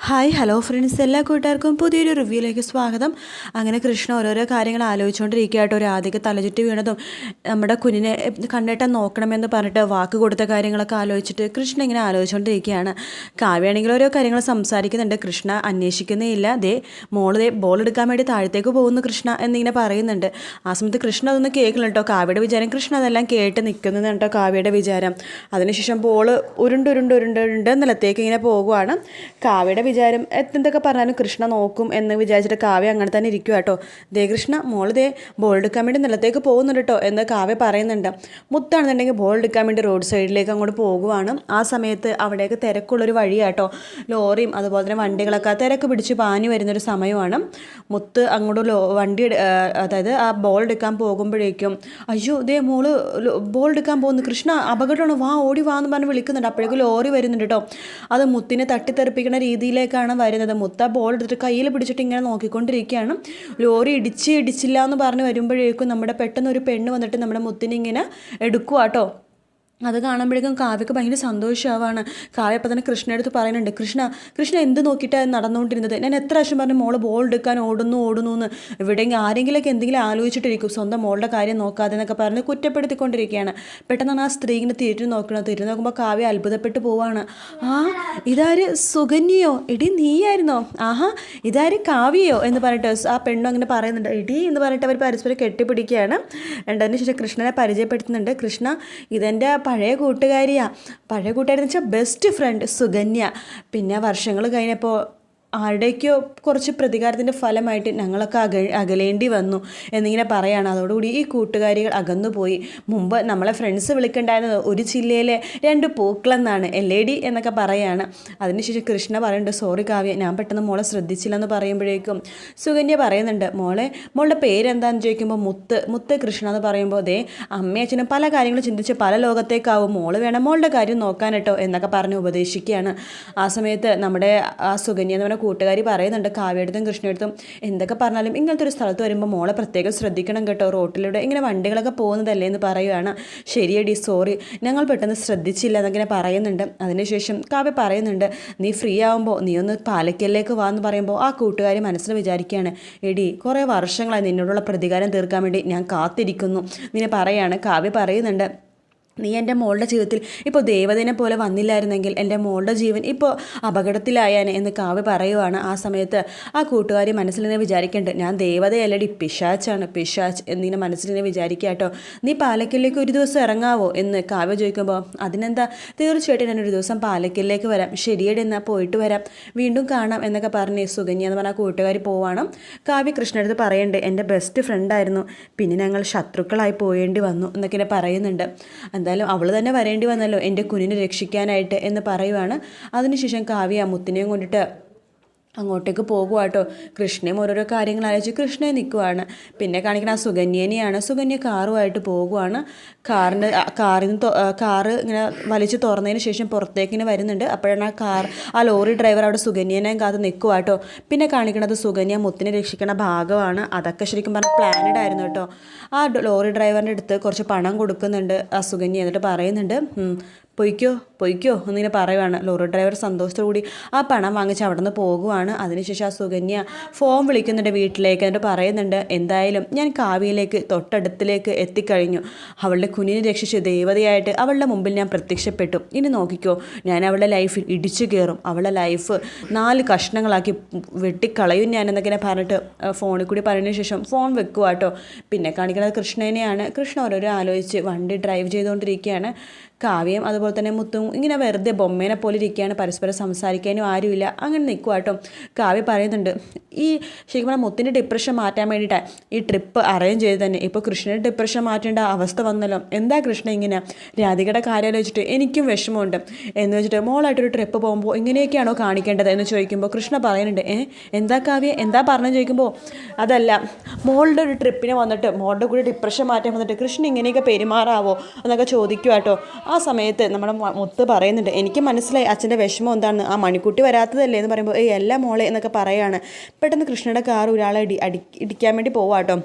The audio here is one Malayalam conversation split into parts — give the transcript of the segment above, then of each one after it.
ഹായ് ഹലോ ഫ്രണ്ട്സ്, എല്ലാ കൂട്ടുകാർക്കും പുതിയൊരു റിവ്യൂയിലേക്ക് സ്വാഗതം. അങ്ങനെ കൃഷ്ണ ഓരോരോ കാര്യങ്ങൾ ആലോചിച്ചുകൊണ്ടിരിക്കുകയായിട്ട് രാധിക തലചുറ്റി വീണതും നമ്മുടെ കുഞ്ഞിനെ കണ്ണേട്ടൻ നോക്കണമെന്ന് പറഞ്ഞിട്ട് വാക്ക് കൊടുത്ത കാര്യങ്ങളൊക്കെ ആലോചിച്ചിട്ട് കൃഷ്ണ ഇങ്ങനെ ആലോചിച്ചുകൊണ്ടിരിക്കുകയാണ്. കാവ്യാണെങ്കിൽ ഓരോ കാര്യങ്ങൾ സംസാരിക്കുന്നുണ്ട്. കൃഷ്ണ അന്വേഷിക്കുന്നേ ഇല്ല. മോള് ബോൾ എടുക്കാൻ വേണ്ടി താഴത്തേക്ക് പോകുന്നു കൃഷ്ണ എന്നിങ്ങനെ പറയുന്നുണ്ട്. ആ സമയത്ത് കൃഷ്ണ അതൊന്നും കേൾക്കില്ല കേട്ടോ. കാവ്യയുടെ വിചാരം കൃഷ്ണ അതെല്ലാം കേട്ട് നിൽക്കുന്നതാണ് കേട്ടോ കാവ്യയുടെ വിചാരം. അതിനുശേഷം ബോൾ ഉരുണ്ട് നിലത്തേക്ക് ഇങ്ങനെ പോകുവാണ്. കാവ്യയുടെ വിചാരം എന്തൊക്കെ പറഞ്ഞാലും കൃഷ്ണ നോക്കും എന്ന് വിചാരിച്ചിട്ട് കാവ്യ അങ്ങനെ തന്നെ ഇരിക്കുക കേട്ടോ. കൃഷ്ണ മോള് ബോൾ എടുക്കാൻ വേണ്ടി നിലത്തേക്ക് പോകുന്നുണ്ട് കേട്ടോ എന്ന് കാവ്യ പറയുന്നുണ്ട്. മുത്താണെന്നുണ്ടെങ്കിൽ ബോൾ എടുക്കാൻ വേണ്ടി റോഡ് സൈഡിലേക്ക് അങ്ങോട്ട് പോകുവാണ്. ആ സമയത്ത് അവിടേക്ക് തിരക്കുള്ളൊരു വഴിയാട്ടോ. ലോറിയും അതുപോലെ തന്നെ വണ്ടികളൊക്കെ തിരക്ക് പിടിച്ച് പാഞ്ഞു വരുന്നൊരു സമയമാണ്. മുത്ത് അങ്ങോട്ട് വണ്ടി അതായത് ആ ബോൾ എടുക്കാൻ പോകുമ്പോഴേക്കും അയ്യോ മോള് ബോൾ എടുക്കാൻ പോകുന്നു, കൃഷ്ണ അപകടമാണ്, ഓടി വാന്ന് പറഞ്ഞ് വിളിക്കുന്നുണ്ട്. അപ്പോഴേക്കും ലോറി വരുന്നുണ്ട് കേട്ടോ. അത് മുത്തിനെ തട്ടിത്തെറിപ്പിക്കുന്ന രീതിയിലേക്കാണ് വരുന്നത്. മുത്ത ബോൾ എടുത്തിട്ട് കയ്യിൽ പിടിച്ചിട്ട് ഇങ്ങനെ നോക്കിക്കൊണ്ടിരിക്കുകയാണ്. ലോറി ഇടിച്ചില്ല എന്ന് പറഞ്ഞ് വരുമ്പോഴേക്കും നമ്മുടെ പെട്ടെന്ന് ഒരു പെണ്ണ് വന്നിട്ട് നമ്മുടെ മുത്തിനെ ഇങ്ങനെ എടുക്കുക കേട്ടോ. അത് കാണുമ്പോഴേക്കും കാവ്യക്ക് ഭയങ്കര സന്തോഷമാവാണ്. കാവ്യ അപ്പം തന്നെ കൃഷ്ണയുടെ അടുത്ത് പറയുന്നുണ്ട്, കൃഷ്ണ എന്ത് നോക്കിയിട്ടാണ് നടന്നുകൊണ്ടിരുന്നത്? ഞാൻ എത്ര പ്രാവശ്യം പറഞ്ഞു മോള് ബോൾ എടുക്കാൻ ഓടുന്നു എന്ന്. എവിടെയെങ്കിലും ആരെങ്കിലൊക്കെ എന്തെങ്കിലും ആലോചിച്ചിട്ടിരിക്കും, സ്വന്തം മോളുടെ കാര്യം നോക്കാതെ എന്നൊക്കെ പറഞ്ഞ് കുറ്റപ്പെടുത്തിക്കൊണ്ടിരിക്കുകയാണ്. പെട്ടെന്നാണ് ആ സ്ത്രീ ഇങ്ങനെ തിരിഞ്ഞു നോക്കുമ്പോൾ കാവ്യ അത്ഭുതപ്പെട്ട് പോവാണ്. ഇതാര് സുകന്യയോ? എടി നീയായിരുന്നോ? ഇതാര് കാവ്യയോ എന്ന് പറഞ്ഞിട്ട് ആ പെണ്ണും അങ്ങനെ പറയുന്നുണ്ട്. എടി എന്ന് പറഞ്ഞിട്ട് അവർ പരസ്പരം കെട്ടിപ്പിടിക്കുകയാണ്. രണ്ടതിന് ശേഷം കൃഷ്ണനെ പരിചയപ്പെടുത്തുന്നുണ്ട്. കൃഷ്ണ ഇതെൻ്റെ പഴയ കൂട്ടുകാരി എന്ന് വെച്ചാൽ ബെസ്റ്റ് ഫ്രണ്ട് സുകന്യ. പിന്നെ വർഷങ്ങൾ കഴിഞ്ഞപ്പോൾ ആരുടെയൊക്കെയോ കുറച്ച് പ്രതികാരത്തിൻ്റെ ഫലമായിട്ട് ഞങ്ങളൊക്കെ അകലേണ്ടി വന്നു എന്നിങ്ങനെ പറയുകയാണ്. അതോടുകൂടി ഈ കൂട്ടുകാരികൾ അകന്നുപോയി. മുമ്പ് നമ്മളെ ഫ്രണ്ട്സ് വിളിക്കണ്ടായിരുന്നത് ഒരു ജില്ലയിലെ 2 പൂക്കളെന്നാണ്, LAD എന്നൊക്കെ പറയുകയാണ്. അതിനുശേഷം കൃഷ്ണ പറയുന്നുണ്ട്, സോറി കാവ്യ, ഞാൻ പെട്ടെന്ന് മോളെ ശ്രദ്ധിച്ചില്ലെന്ന് പറയുമ്പോഴേക്കും സുകന്യ പറയുന്നുണ്ട്, മോളുടെ പേരെന്താണെന്ന് ചോദിക്കുമ്പോൾ മുത്ത് കൃഷ്ണ എന്ന് പറയുമ്പോൾ അമ്മയും അച്ഛനും പല കാര്യങ്ങളും ചിന്തിച്ച് പല ലോകത്തേക്കാവും, മോള് വേണം മോളുടെ കാര്യം നോക്കാൻ കേട്ടോ എന്നൊക്കെ പറഞ്ഞ് ഉപദേശിക്കുകയാണ്. ആ സമയത്ത് നമ്മുടെ ആ സുകന്യ എന്ന് പറഞ്ഞ കൂട്ടുകാരി പറയുന്നുണ്ട് കാവ്യടുത്തും കൃഷ്ണടുത്തും, എന്തൊക്കെ പറഞ്ഞാലും ഇങ്ങനത്തെ ഒരു സ്ഥലത്ത് വരുമ്പോൾ മോളെ പ്രത്യേകം ശ്രദ്ധിക്കണം കേട്ടോ, റോട്ടിലൂടെ ഇങ്ങനെ വണ്ടികളൊക്കെ പോകുന്നതല്ലേ എന്ന് പറയുകയാണ്. ശരിയടി, സോറി, ഞങ്ങൾ പെട്ടെന്ന് ശ്രദ്ധിച്ചില്ല എന്നിങ്ങനെ പറയുന്നുണ്ട്. അതിനുശേഷം കാവ്യ പറയുന്നുണ്ട്, നീ ഫ്രീ ആകുമ്പോൾ നീ ഒന്ന് പാലക്കലിലേക്ക് വാ എന്ന് പറയുമ്പോൾ ആ കൂട്ടുകാരി മനസ്സിൽ വിചാരിക്കുകയാണ്, എടി കുറേ വർഷങ്ങളായി നിന്നോടുള്ള പ്രതികാരം തീർക്കാൻ വേണ്ടി ഞാൻ കാത്തിരിക്കുന്നു ഇങ്ങനെ പറയാണ്. കാവ്യ പറയുന്നുണ്ട്, നീ എൻ്റെ മോളുടെ ജീവിതത്തിൽ ഇപ്പോൾ ദേവതനെ പോലെ വന്നില്ലായിരുന്നെങ്കിൽ എൻ്റെ മോളുടെ ജീവൻ ഇപ്പോൾ അപകടത്തിലായാനെ എന്ന് കാവ്യ പറയുവാണ്. ആ സമയത്ത് ആ കൂട്ടുകാരി മനസ്സിലിനെ വിചാരിക്കേണ്ടത്, ഞാൻ ദേവതയല്ലടി, പിശാച്ച് എന്നിങ്ങനെ മനസ്സിലിനെ വിചാരിക്കുക കേട്ടോ. നീ പാലക്കലിലേക്ക് ഒരു ദിവസം ഇറങ്ങാവോ എന്ന് കാവ്യ ചോദിക്കുമ്പോൾ, അതിനെന്താ, തീർച്ചയായിട്ടും ഞാനൊരു ദിവസം പാലക്കലിലേക്ക് വരാം. ശരിയടി, എന്നാൽ പോയിട്ട് വരാം, വീണ്ടും കാണാം എന്നൊക്കെ പറഞ്ഞ് സുകന്യ എന്ന് പറഞ്ഞ കൂട്ടുകാരി പോവാണ്. കാവ്യ കൃഷ്ണടുത്ത് പറയേണ്ടത്, എൻ്റെ ബെസ്റ്റ് ഫ്രണ്ടായിരുന്നു, പിന്നെ ഞങ്ങൾ ശത്രുക്കളായി പോയേണ്ടി വന്നു എന്നൊക്കെ പറയുന്നുണ്ട്. എന്തായാലും അവൾ തന്നെ വരേണ്ടി വന്നല്ലോ എൻ്റെ കുഞ്ഞിനെ രക്ഷിക്കാനായിട്ട് എന്ന് പറയുവാണ്. അതിനുശേഷം കാവ്യ മുത്തിനെയും കൊണ്ടിട്ട് അങ്ങോട്ടേക്ക് പോകുക കേട്ടോ. കൃഷ്ണയും ഓരോരോ കാര്യങ്ങൾ ആലോചിച്ച് കൃഷ്ണയെ നിൽക്കുവാണ്. പിന്നെ കാണിക്കുന്ന ആ സുകന്യനെയാണ്. സുകന്യ കാറുമായിട്ട് പോകുവാണ്. കാറ് ഇങ്ങനെ വലിച്ച് തുറന്നതിന് ശേഷം പുറത്തേക്ക് ഇങ്ങനെ വരുന്നുണ്ട്. അപ്പോഴാണ് ആ ലോറി ഡ്രൈവർ അവിടെ സുകന്യനെയും കാത്ത് നിൽക്കുക കേട്ടോ. പിന്നെ കാണിക്കുന്നത് സുകന്യ മുത്തിനെ രക്ഷിക്കുന്ന ഭാഗമാണ്. അതൊക്കെ ശരിക്കും പറഞ്ഞാൽ പ്ലാനഡ് ആയിരുന്നു കേട്ടോ. ആ ലോറി ഡ്രൈവറിൻ്റെ അടുത്ത് കുറച്ച് പണം കൊടുക്കുന്നുണ്ട് ആ സുകന്യ. എന്നിട്ട് പറയുന്നുണ്ട്, പൊയ്ക്കോ എന്നിങ്ങനെ പറയുവാണ്. ലോറി ഡ്രൈവർ സന്തോഷത്തോടുകൂടി ആ പണം വാങ്ങിച്ച് അവിടെ നിന്ന് പോകുവാണ്. അതിനുശേഷം ആ സുകന്യ ഫോൺ വിളിക്കുന്നുണ്ട് വീട്ടിലേക്ക്. എന്നിട്ട് പറയുന്നുണ്ട്, എന്തായാലും ഞാൻ കാവ്യയിലേക്ക് തൊട്ടടുത്തിലേക്ക് എത്തിക്കഴിഞ്ഞു. അവളുടെ കുഞ്ഞിനെ രക്ഷിച്ച് ദേവതയായിട്ട് അവളുടെ മുമ്പിൽ ഞാൻ പ്രത്യക്ഷപ്പെട്ടു. ഇനി നോക്കിക്കോ, ഞാൻ അവളുടെ ലൈഫിൽ ഇടിച്ചു കയറും, അവളുടെ ലൈഫ് 4 കഷ്ണങ്ങളാക്കി വെട്ടിക്കളയും ഞാൻ എന്നൊക്കെ പറഞ്ഞിട്ട് ഫോണിൽ കൂടി പറഞ്ഞതിന് ശേഷം ഫോൺ വെക്കുക കേട്ടോ. പിന്നെ കാണിക്കുന്നത് കൃഷ്ണനെയാണ്. കൃഷ്ണ ഓരോരോ ആലോചിച്ച് വണ്ടി ഡ്രൈവ് ചെയ്തുകൊണ്ടിരിക്കുകയാണ്. കാവ്യം അതുപോലെ തന്നെ മുത്തും ഇങ്ങനെ വെറുതെ ബൊമ്മേനെ പോലെ ഇരിക്കുകയാണ്. പരസ്പരം സംസാരിക്കാനും ആരുമില്ല. അങ്ങനെ നിൽക്കുക കേട്ടോ. കാവ്യ പറയുന്നുണ്ട്, ഈ ശരിക്കും പറഞ്ഞാൽ മുത്തിൻ്റെ ഡിപ്രഷൻ മാറ്റാൻ വേണ്ടിയിട്ടാണ് ഈ ട്രിപ്പ് അറേഞ്ച് ചെയ്ത് തന്നെ. ഇപ്പോൾ കൃഷ്ണൻ്റെ ഡിപ്രഷൻ മാറ്റേണ്ട അവസ്ഥ വന്നല്ലോ, എന്താ കൃഷ്ണ ഇങ്ങനെ? രാധികയുടെ കാര്യം ആലോചിച്ചിട്ട് എനിക്കും വിഷമമുണ്ട് എന്ന് വെച്ചിട്ട് മോളായിട്ടൊരു ട്രിപ്പ് പോകുമ്പോൾ ഇങ്ങനെയൊക്കെയാണോ കാണിക്കേണ്ടത് എന്ന് ചോദിക്കുമ്പോൾ കൃഷ്ണ പറയുന്നുണ്ട്, എന്താ കാവ്യ എന്താ പറഞ്ഞെന്ന് ചോദിക്കുമ്പോൾ, അതല്ല, മോളുടെ ഒരു ട്രിപ്പിന് വന്നിട്ട് മോളുടെ കൂടെ ഡിപ്രഷൻ മാറ്റാൻ വന്നിട്ട് കൃഷ്ണ ഇങ്ങനെയൊക്കെ പെരുമാറാവോ എന്നൊക്കെ ചോദിക്കുക കേട്ടോ. ആ സമയത്ത് നമ്മുടെ മുത്ത് പറയുന്നുണ്ട്, എനിക്ക് മനസ്സിലായി അച്ഛൻ്റെ വിഷമം എന്താണെന്ന്, ആ മണിക്കുട്ടി വരാത്തതല്ലേ എന്ന് പറയുമ്പോൾ അല്ല മോളെ എന്നൊക്കെ പറയുകയാണ്. പെട്ടെന്ന് കൃഷ്ണയുടെ കാർ ഒരാളെ ഇടിക്കാൻ വേണ്ടി പോവാട്ടോ.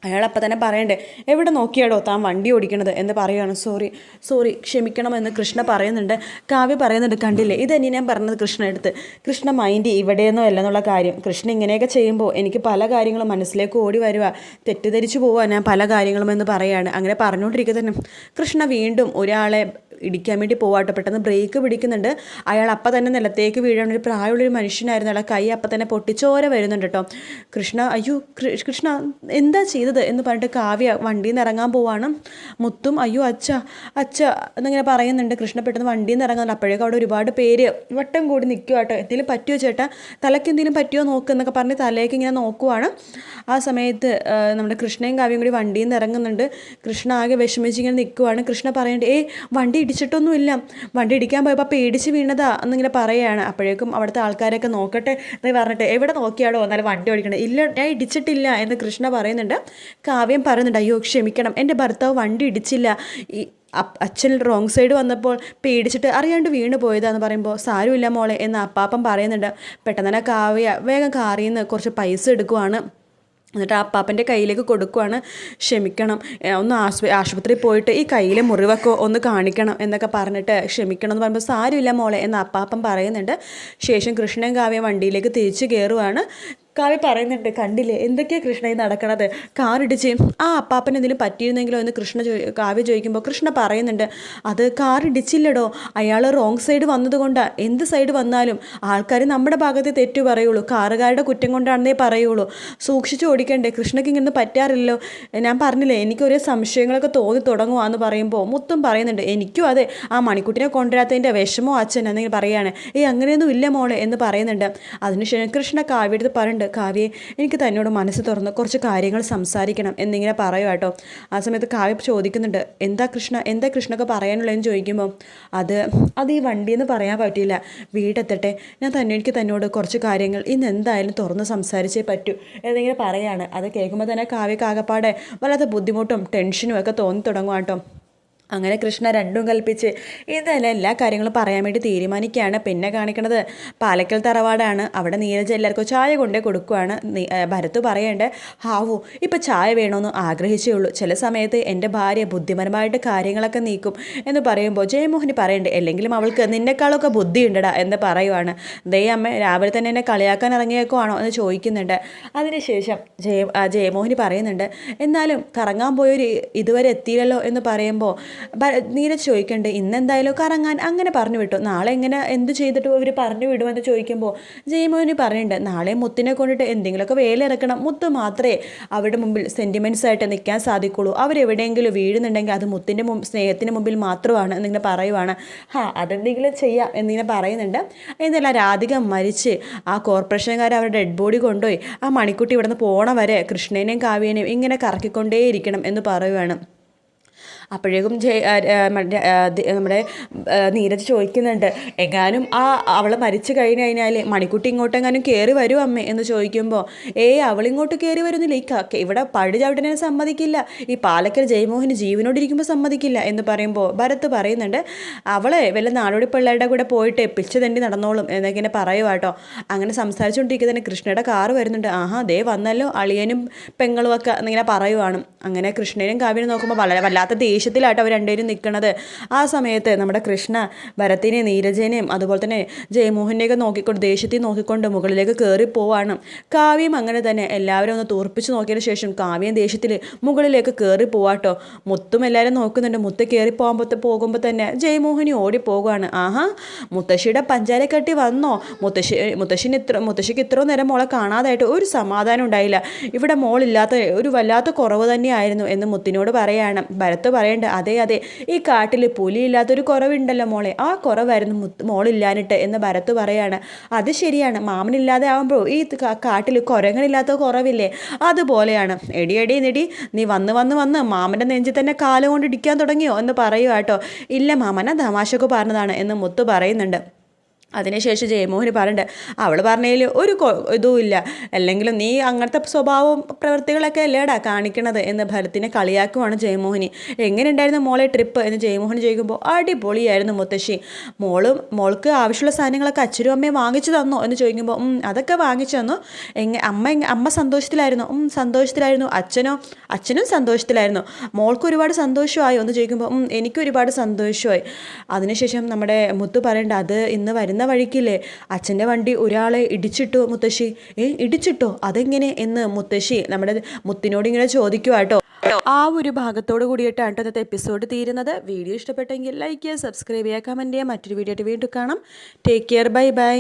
അയാളപ്പം തന്നെ പറയണ്ടേ, എവിടെ നോക്കിയാടോ താൻ വണ്ടി ഓടിക്കണത് എന്ന് പറയുകയാണ്. സോറി ക്ഷമിക്കണമെന്ന് കൃഷ്ണ പറയുന്നുണ്ട്. കാവ്യ പറയുന്നുണ്ട്, കണ്ടില്ലേ ഇതന്നെ ഞാൻ പറഞ്ഞത് കൃഷ്ണ എടുത്ത്. കൃഷ്ണ മൈൻഡ് ഇവിടെയൊന്നും അല്ലെന്നുള്ള കാര്യം. കൃഷ്ണ ഇങ്ങനെയൊക്കെ ചെയ്യുമ്പോൾ എനിക്ക് പല കാര്യങ്ങളും മനസ്സിലേക്ക് ഓടി വരിക, തെറ്റിദ്ധരിച്ചു പോവുക ഞാൻ പല കാര്യങ്ങളും എന്ന് പറയുകയാണ്. അങ്ങനെ പറഞ്ഞുകൊണ്ടിരിക്കുക തന്നെ കൃഷ്ണ വീണ്ടും ഒരാളെ ഇടിക്കാൻ വേണ്ടി പോവാട്ടോ. പെട്ടെന്ന് ബ്രേക്ക് പിടിക്കുന്നുണ്ട്. അയാൾ അപ്പം തന്നെ നിലത്തേക്ക് വീഴാൻ ഒരു പ്രായമുള്ളൊരു മനുഷ്യനായിരുന്നു. അയാളെ കൈ അപ്പം തന്നെ പൊട്ടിച്ചോര വരുന്നുണ്ട് കേട്ടോ. കൃഷ്ണ അയ്യോ കൃഷ്ണ എന്താ ചെയ്തത് എന്ന് പറഞ്ഞിട്ട് കാവ്യ വണ്ടിയിൽ നിന്ന് ഇറങ്ങാൻ പോവാണ്. മുത്തും അയ്യോ അച്ഛ എന്നിങ്ങനെ പറയുന്നുണ്ട്. കൃഷ്ണ പെട്ടെന്ന് വണ്ടിയിൽ നിന്ന് ഇറങ്ങുന്നുണ്ട്. അപ്പോഴേക്കും അവിടെ ഒരുപാട് പേര് വട്ടം കൂടി നിൽക്കുക കേട്ടോ. എന്തെങ്കിലും പറ്റുമോ ചേട്ടാ, തലയ്ക്ക് എന്തെങ്കിലും പറ്റുമോ നോക്കുക എന്നൊക്കെ പറഞ്ഞ് തലയ്ക്ക് ഇങ്ങനെ നോക്കുവാണ്. ആ സമയത്ത് നമ്മുടെ കൃഷ്ണയും കാവ്യയും കൂടി വണ്ടിയിൽ നിന്ന് ഇറങ്ങുന്നുണ്ട്. കൃഷ്ണ ആകെ വിഷമിച്ച് ഇങ്ങനെ നിൽക്കുവാണ്. കൃഷ്ണ പറയുന്നുണ്ട്, വണ്ടി ഇടിച്ചിട്ടൊന്നുമില്ല, വണ്ടി ഇടിക്കാൻ പോയപ്പോൾ പേടിച്ച് വീണതാ എന്നിങ്ങനെ പറയുകയാണ്. അപ്പോഴേക്കും അവിടുത്തെ ആൾക്കാരൊക്കെ നോക്കട്ടെ എന്ന് പറഞ്ഞിട്ട്, എവിടെ നോക്കിയാടോ എന്നാലും വണ്ടി ഓടിക്കണേ, ഇല്ല ഞാൻ ഇടിച്ചിട്ടില്ല എന്ന് കൃഷ്ണ പറയുന്നുണ്ട്. കാവ്യം പറയുന്നുണ്ട്, അയ്യോ ക്ഷമിക്കണം, എൻ്റെ ഭർത്താവ് വണ്ടി ഇടിച്ചില്ല, ഈ അച്ഛൻ റോങ് സൈഡ് വന്നപ്പോൾ പേടിച്ചിട്ട് അറിയാണ്ട് വീണ് പോയതാന്ന് പറയുമ്പോൾ സാരമില്ല മോളെ എന്ന് അപ്പാപ്പൻ പറയുന്നുണ്ട്. പെട്ടെന്ന് തന്നെ കാവ്യ വേഗം കാറിൽ നിന്ന് കുറച്ച് പൈസ എടുക്കുവാണ്. എന്നിട്ട് ആ അപ്പാപ്പൻ്റെ കയ്യിലേക്ക് കൊടുക്കുവാണ്. ക്ഷമിക്കണം, ഒന്ന് ആശുപത്രിയിൽ പോയിട്ട് ഈ കയ്യിലെ മുറിവൊക്കെ ഒന്ന് കാണിക്കണം എന്നൊക്കെ പറഞ്ഞിട്ട് ക്ഷമിക്കണം എന്ന് പറയുമ്പോൾ സാരമില്ല മോളെ എന്ന് അപ്പാപ്പൻ പറയുന്നുണ്ട്. ശേഷം കൃഷ്ണൻ കാവ്യ വണ്ടിയിലേക്ക് തിരിച്ചു കയറുവാണ്. കാവ്യ പറയുന്നുണ്ട്, കണ്ടില്ലേ എന്തൊക്കെയാണ് കൃഷ്ണയിൽ നടക്കണത്, കാറിടിച്ച് ആ അപ്പാപ്പന് എന്തെങ്കിലും പറ്റിയിരുന്നെങ്കിലോ എന്ന് കാവ്യ ചോദിക്കുമ്പോൾ കൃഷ്ണ പറയുന്നുണ്ട്, അത് കാറിടിച്ചില്ലടോ, അയാൾ റോങ് സൈഡ് വന്നതുകൊണ്ടാണ്. എന്ത് സൈഡ് വന്നാലും ആൾക്കാർ നമ്മുടെ ഭാഗത്തെ തെറ്റു പറയുള്ളൂ, കാറുകാരുടെ കുറ്റം കൊണ്ടാണെന്നേ പറയുള്ളൂ, സൂക്ഷിച്ച് ഓടിക്കണ്ടേ, കൃഷ്ണയ്ക്ക് ഇങ്ങനെ പറ്റാറില്ലല്ലോ. ഞാൻ പറഞ്ഞില്ലേ എനിക്ക് ഒരേ സംശയങ്ങളൊക്കെ തോന്നി തുടങ്ങുവാന്ന് പറയുമ്പോൾ മുത്തും പറയുന്നുണ്ട്, എനിക്കും അതെ, ആ മണിക്കുട്ടിനെ കൊണ്ടുവരാത്തതിൻ്റെ വിഷമോ അച്ഛൻ എന്തെങ്കിലും പറയുകയാണ്. അങ്ങനെയൊന്നും ഇല്ല മോളെ എന്ന് പറയുന്നുണ്ട്. അതിനുശേഷം കൃഷ്ണ കാവ്യടുത്ത് പറയുന്നുണ്ട്, കാവ്യെ എനിക്ക് തന്നോട് മനസ്സ് തുറന്ന് കുറച്ച് കാര്യങ്ങൾ സംസാരിക്കണം എന്നിങ്ങനെ പറയുക കേട്ടോ. ആ സമയത്ത് കാവ്യ ചോദിക്കുന്നുണ്ട്, എന്താ കൃഷ്ണൊക്കെ പറയാനുള്ളതെന്ന് ചോദിക്കുമ്പോൾ അത് ഈ വണ്ടിയെന്ന് പറയാൻ പറ്റില്ല, വീടെത്തട്ടെ, എനിക്ക് തന്നോട് കുറച്ച് കാര്യങ്ങൾ ഇന്ന് എന്തായാലും തുറന്ന് സംസാരിച്ചേ പറ്റൂ എന്നിങ്ങനെ പറയാണ്. അത് കേൾക്കുമ്പോൾ തന്നെ കാവ്യക്ക് ആകപ്പാടെ വല്ലാത്ത ബുദ്ധിമുട്ടും ടെൻഷനും ഒക്കെ തോന്നി തുടങ്ങുക കേട്ടോ. അങ്ങനെ കൃഷ്ണ രണ്ടും കൽപ്പിച്ച് ഇതെല്ലാം എല്ലാ കാര്യങ്ങളും പറയാൻ വേണ്ടി തീരുമാനിക്കുകയാണ്. പിന്നെ കാണിക്കണത് പാലക്കൽ തറവാടാണ്. അവിടെ നീരജ് എല്ലാവർക്കും ചായ കൊണ്ടേ കൊടുക്കുകയാണ്. ഭരത് പറയേണ്ടേ, ഹാവു ഇപ്പം ചായ വേണമെന്ന് ആഗ്രഹിച്ചേ ഉള്ളൂ, ചില സമയത്ത് എൻ്റെ ഭാര്യ ബുദ്ധിപരമായിട്ട് കാര്യങ്ങളൊക്കെ നീക്കും എന്ന് പറയുമ്പോൾ ജയമോഹന് പറയണ്ടേ, അല്ലെങ്കിലും അവൾക്ക് നിന്നെക്കാളൊക്കെ ബുദ്ധിയുണ്ടടാ എന്ന് പറയുവാണ്. ദേ അമ്മ രാവിലെ തന്നെ എന്നെ കളിയാക്കാൻ ഇറങ്ങിയേക്കുവാണോ എന്ന് ചോദിക്കുന്നുണ്ട്. അതിനുശേഷം ജയമോഹന് പറയുന്നുണ്ട്, എന്നാലും കറങ്ങാൻ പോയൊരു ഇതുവരെ എത്തിയില്ലല്ലോ എന്ന് പറയുമ്പോൾ നീരജ് ചോദിക്കണ്ട്, ഇന്നെന്തായാലും കറങ്ങാൻ അങ്ങനെ പറഞ്ഞു വിട്ടു, നാളെ എങ്ങനെ എന്ത് ചെയ്തിട്ട് ഇവർ പറഞ്ഞു വിടുമെന്ന് ചോദിക്കുമ്പോൾ ജയമോഹന് പറയുന്നുണ്ട്, നാളെ മുത്തിനെ കൊണ്ടിട്ട് എന്തെങ്കിലുമൊക്കെ വേലിറക്കണം, മുത്ത് മാത്രമേ അവരുടെ മുമ്പിൽ സെൻറ്റിമെൻറ്റ്സ് ആയിട്ട് നിൽക്കാൻ സാധിക്കുള്ളൂ, അവരെവിടെയെങ്കിലും വീഴുന്നുണ്ടെങ്കിൽ അത് മുത്തിൻ്റെ സ്നേഹത്തിന് മുമ്പിൽ മാത്രമാണ് എന്നിങ്ങനെ പറയുവാണ്. അതെന്തെങ്കിലും ചെയ്യാം എന്നിങ്ങനെ പറയുന്നുണ്ട്. എന്നല്ല രാധിക മരിച്ച് ആ കോർപ്പറേഷൻകാർ അവരുടെ ഡെഡ് ബോഡി കൊണ്ടുപോയി ആ മണിക്കുട്ടി ഇവിടെ നിന്ന് പോണ വരെ കൃഷ്ണനെയും കാവ്യനെയും ഇങ്ങനെ കറക്കിക്കൊണ്ടേയിരിക്കണം എന്ന് പറയുവാണ്. അപ്പോഴേക്കും നമ്മുടെ നീരജ് ചോദിക്കുന്നുണ്ട്, എങ്ങാനും അവൾ മരിച്ചു കഴിഞ്ഞാൽ മണിക്കുട്ടി ഇങ്ങോട്ടെങ്ങാനും കയറി വരും അമ്മേ എന്ന് ചോദിക്കുമ്പോൾ അവളിങ്ങോട്ട് കയറി വരുന്നില്ല, ഇവിടെ പഴു ചവിട്ടനെ സമ്മതിക്കില്ല, ഈ പാലക്കൽ ജയമോഹന് ജീവനോടിരിക്കുമ്പോൾ സമ്മതിക്കില്ല എന്ന് പറയുമ്പോൾ ഭരത് പറയുന്നുണ്ട്, അവളെ വല്ല നാടോടി പിള്ളേരുടെ കൂടെ പോയിട്ട് പിച്ച് തണ്ടി നടന്നോളും എന്നൊക്കെ പറയുക കേട്ടോ. അങ്ങനെ സംസാരിച്ചുകൊണ്ടിരിക്കുക തന്നെ കൃഷ്ണയുടെ കാറ് വരുന്നുണ്ട്. ദേ വന്നല്ലോ അളിയനും പെങ്ങളും ഒക്കെ എന്നിങ്ങനെ പറയുവാണ്. അങ്ങനെ കൃഷ്ണനും കാവ്യനും നോക്കുമ്പോൾ വല്ലാത്ത ദേഷ്യത്തിലായിട്ട് അവർ രണ്ടുപേരും നിൽക്കുന്നത്. ആ സമയത്ത് നമ്മുടെ കൃഷ്ണ ഭരത്തിനെയും നീരജനെയും അതുപോലെ തന്നെ ജയമോഹനെയൊക്കെ നോക്കിക്കൊണ്ട് ദേഷ്യത്തിൽ നോക്കിക്കൊണ്ട് മുകളിലേക്ക് കയറി പോവാണ്. കാവ്യം അങ്ങനെ തന്നെ എല്ലാവരും ഒന്ന് തൂർപ്പിച്ച് നോക്കിയതിന് ശേഷം കാവ്യം ദേഷ്യത്തിൽ മുകളിലേക്ക് കയറി പോവാട്ടോ. മുത്തും എല്ലാവരും നോക്കുന്നുണ്ട്. മുത്ത് കയറി പോകുമ്പോൾ തന്നെ ജയമോഹിനി ഓടി പോകുകയാണ്. മുത്തശ്ശിയുടെ പഞ്ചാര കെട്ടി വന്നോ, മുത്തശ്ശിക്ക് ഇത്ര നേരം മോളെ കാണാതായിട്ട് ഒരു സമാധാനം ഉണ്ടായില്ല, ഇവിടെ മോളില്ലാത്ത ഒരു വല്ലാത്ത കുറവ് തന്നെയായിരുന്നു എന്ന് മുത്തിനോട് പറയാണ്. ഭരത് പറയണ്ട, അതെ ഈ കാട്ടിൽ പുലിയില്ലാത്തൊരു കുറവുണ്ടല്ലോ മോളെ, ആ കുറവായിരുന്നു മോളില്ലാനിട്ട് എന്ന് ഭരത് പറയാണ്. അത് ശരിയാണ്, മാമനില്ലാതെ ആകുമ്പോൾ ഈ കാട്ടിൽ കുരങ്ങനില്ലാത്ത കുറവില്ലേ, അതുപോലെയാണ്. എടി നീ വന്ന് മാമൻ്റെ നെഞ്ചിൽ തന്നെ കാലുകൊണ്ട് ഇടിക്കാൻ തുടങ്ങിയോ എന്ന് പറയുക കേട്ടോ. ഇല്ല മാമന തമാശക്ക് പറഞ്ഞതാണ് എന്ന് മുത്ത് പറയുന്നുണ്ട്. അതിനുശേഷം ജയമോഹന് പറയുന്നുണ്ട് അവൾ പറഞ്ഞതിൽ ഒരു ഇതുമില്ല, അല്ലെങ്കിലും നീ അങ്ങനത്തെ സ്വഭാവവും പ്രവൃത്തികളൊക്കെ അല്ലേടാ കാണിക്കണത് എന്ന് ഭരത്തിനെ കളിയാക്കുവാണ് ജയമോഹിനി. എങ്ങനെ ഉണ്ടായിരുന്നു മോളെ ട്രിപ്പ് എന്ന് ജയമോഹൻ ചോദിക്കുമ്പോൾ അടിപൊളിയായിരുന്നു മുത്തശ്ശി, മോൾക്ക് ആവശ്യമുള്ള സാധനങ്ങളൊക്കെ അച്ഛനും അമ്മയും വാങ്ങിച്ചു തന്നോ എന്ന് ചോദിക്കുമ്പോൾ അതൊക്കെ വാങ്ങിച്ചു തന്നു. അമ്മ സന്തോഷത്തിലായിരുന്നു? സന്തോഷത്തിലായിരുന്നു. അച്ഛനും സന്തോഷത്തിലായിരുന്നു. മോൾക്ക് ഒരുപാട് സന്തോഷമായോ എന്ന് ചോദിക്കുമ്പോൾ എനിക്ക് ഒരുപാട് സന്തോഷമായി. അതിനുശേഷം നമ്മുടെ മുത്തു പറയേണ്ട അത് ഇന്ന് വരുന്ന വഴിക്കില്ലേ അച്ഛൻ്റെ വണ്ടി ഒരാളെ ഇടിച്ചിട്ടു മുത്തശ്ശി. ഇടിച്ചിട്ടോ? അതെങ്ങനെ എന്ന് മുത്തശ്ശി നമ്മുടെ മുത്തിനോട് ഇങ്ങനെ ചോദിക്കുവാട്ടോ. ആ ഒരു ഭാഗത്തോട് കൂടിയിട്ടാണ് ഇന്നത്തെ എപ്പിസോഡ് തീരുന്നത്. വീഡിയോ ഇഷ്ടപ്പെട്ടെങ്കിൽ ലൈക്ക് ചെയ്യുക, സബ്സ്ക്രൈബ് ചെയ്യുക, കമൻറ്റ് ചെയ്യുക. മറ്റൊരു വീഡിയോ ആയിട്ട് വീണ്ടും കാണാം. Take care, bye bye.